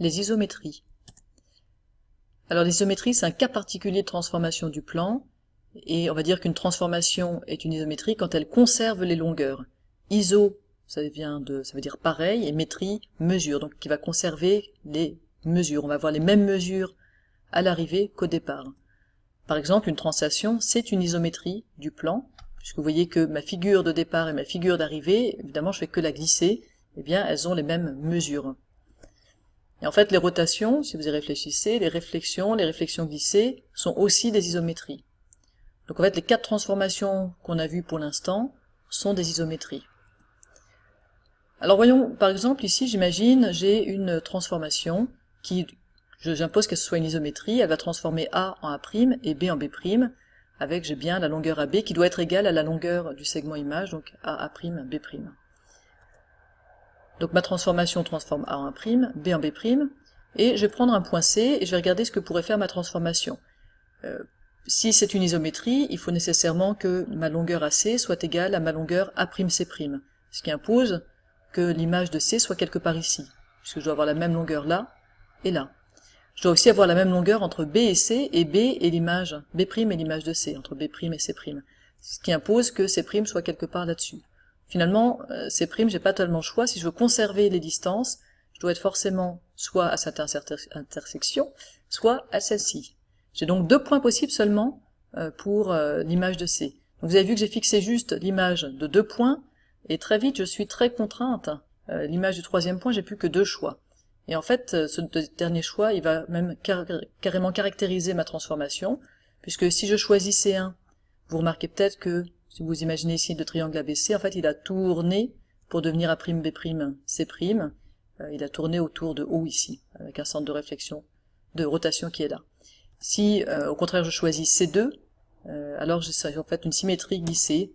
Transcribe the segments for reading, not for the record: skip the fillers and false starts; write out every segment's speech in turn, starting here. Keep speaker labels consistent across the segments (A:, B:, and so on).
A: les isométries. Alors les isométries, c'est un cas particulier de transformation du plan, et on va dire qu'une transformation est une isométrie quand elle conserve les longueurs. Iso, ça veut dire pareil, et métrie, mesure, donc qui va conserver les mesures. On va avoir les mêmes mesures à l'arrivée qu'au départ. Par exemple, une translation, c'est une isométrie du plan, puisque vous voyez que ma figure de départ et ma figure d'arrivée, évidemment je fais que la glisser, eh bien elles ont les mêmes mesures. Et en fait les rotations, si vous y réfléchissez, les réflexions glissées sont aussi des isométries. Donc en fait les 4 transformations qu'on a vues pour l'instant sont des isométries. Alors voyons par exemple ici, j'imagine, j'ai une transformation qui, j'impose qu'elle soit une isométrie, elle va transformer A en A' et B en B', avec j'ai bien la longueur AB qui doit être égale à la longueur du segment image, donc A', B'. Donc ma transformation transforme A en A', B en B', et je vais prendre un point C et je vais regarder ce que pourrait faire ma transformation. Si c'est une isométrie, il faut nécessairement que ma longueur AC soit égale à ma longueur A'C', ce qui impose que l'image de C soit quelque part ici, puisque je dois avoir la même longueur là et là. Je dois aussi avoir la même longueur entre B et C, et B et l'image, B' et l'image de C, entre B' et C', ce qui impose que C' soit quelque part là-dessus. Finalement, C', j'ai pas tellement le choix. Si je veux conserver les distances, je dois être forcément soit à cette intersection, soit à celle-ci. J'ai donc 2 points possibles seulement pour l'image de C. Donc vous avez vu que j'ai fixé juste l'image de 2 points, et très vite je suis très contrainte. L'image du 3e point, j'ai plus que 2 choix. Et en fait, ce dernier choix, il va même carrément caractériser ma transformation, puisque si je choisis C1, vous remarquez peut-être que, si vous imaginez ici le triangle ABC, en fait il a tourné pour devenir A'B', C', il a tourné autour de O ici, avec un centre de réflexion, de rotation qui est là. Si au contraire je choisis C2, alors j'ai en fait une symétrie glissée.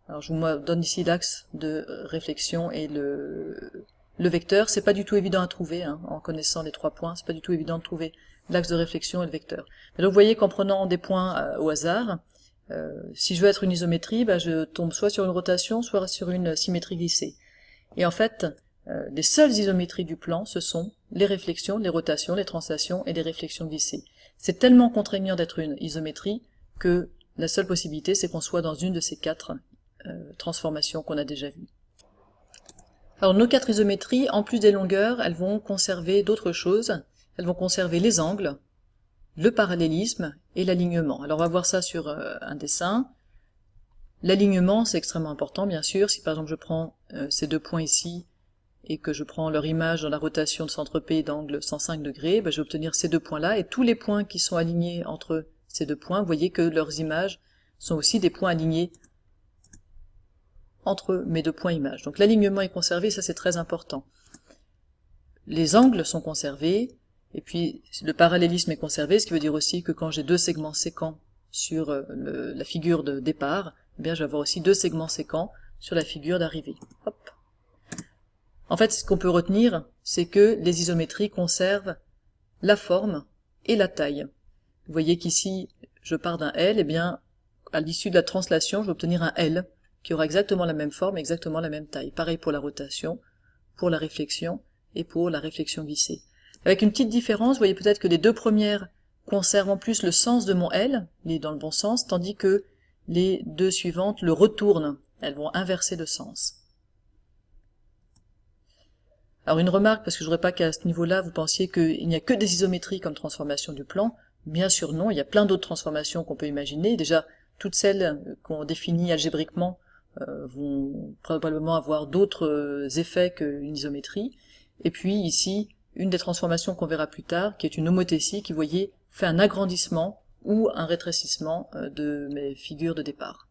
A: Alors je vous donne ici l'axe de réflexion et le vecteur. C'est pas du tout évident à trouver, hein, en connaissant les 3 points, c'est pas du tout évident de trouver l'axe de réflexion et le vecteur. Mais donc vous voyez qu'en prenant des points au hasard, si je veux être une isométrie, je tombe soit sur une rotation, soit sur une symétrie glissée. Et en fait, les seules isométries du plan, ce sont les réflexions, les rotations, les translations et les réflexions glissées. C'est tellement contraignant d'être une isométrie que la seule possibilité, c'est qu'on soit dans une de ces 4 transformations qu'on a déjà vues. Alors nos 4 isométries, en plus des longueurs, elles vont conserver d'autres choses. Elles vont conserver les angles, le parallélisme et l'alignement. Alors on va voir ça sur un dessin. L'alignement, c'est extrêmement important, bien sûr. Si par exemple je prends ces 2 points ici et que je prends leur image dans la rotation de centre P d'angle 105 degrés, je vais obtenir ces 2 points-là, et tous les points qui sont alignés entre ces 2 points, vous voyez que leurs images sont aussi des points alignés entre mes 2 points images. Donc l'alignement est conservé, ça c'est très important. Les angles sont conservés, et puis le parallélisme est conservé, ce qui veut dire aussi que quand j'ai 2 segments sécants sur la figure de départ, eh bien je vais avoir aussi 2 segments sécants sur la figure d'arrivée. Hop. En fait, ce qu'on peut retenir, c'est que les isométries conservent la forme et la taille. Vous voyez qu'ici, je pars d'un L, et bien à l'issue de la translation, je vais obtenir un L, qui aura exactement la même forme, exactement la même taille. Pareil pour la rotation, pour la réflexion et pour la réflexion glissée. Avec une petite différence, vous voyez peut-être que les 2 premières conservent en plus le sens de mon L, il est dans le bon sens, tandis que les 2 suivantes le retournent, elles vont inverser le sens. Alors une remarque, parce que je voudrais pas qu'à ce niveau-là vous pensiez qu'il n'y a que des isométries comme transformation du plan. Bien sûr non, il y a plein d'autres transformations qu'on peut imaginer. Déjà, toutes celles qu'on définit algébriquement vont probablement avoir d'autres effets qu'une isométrie. Et puis ici, une des transformations qu'on verra plus tard, qui est une homothétie, qui, vous voyez, fait un agrandissement ou un rétrécissement de mes figures de départ.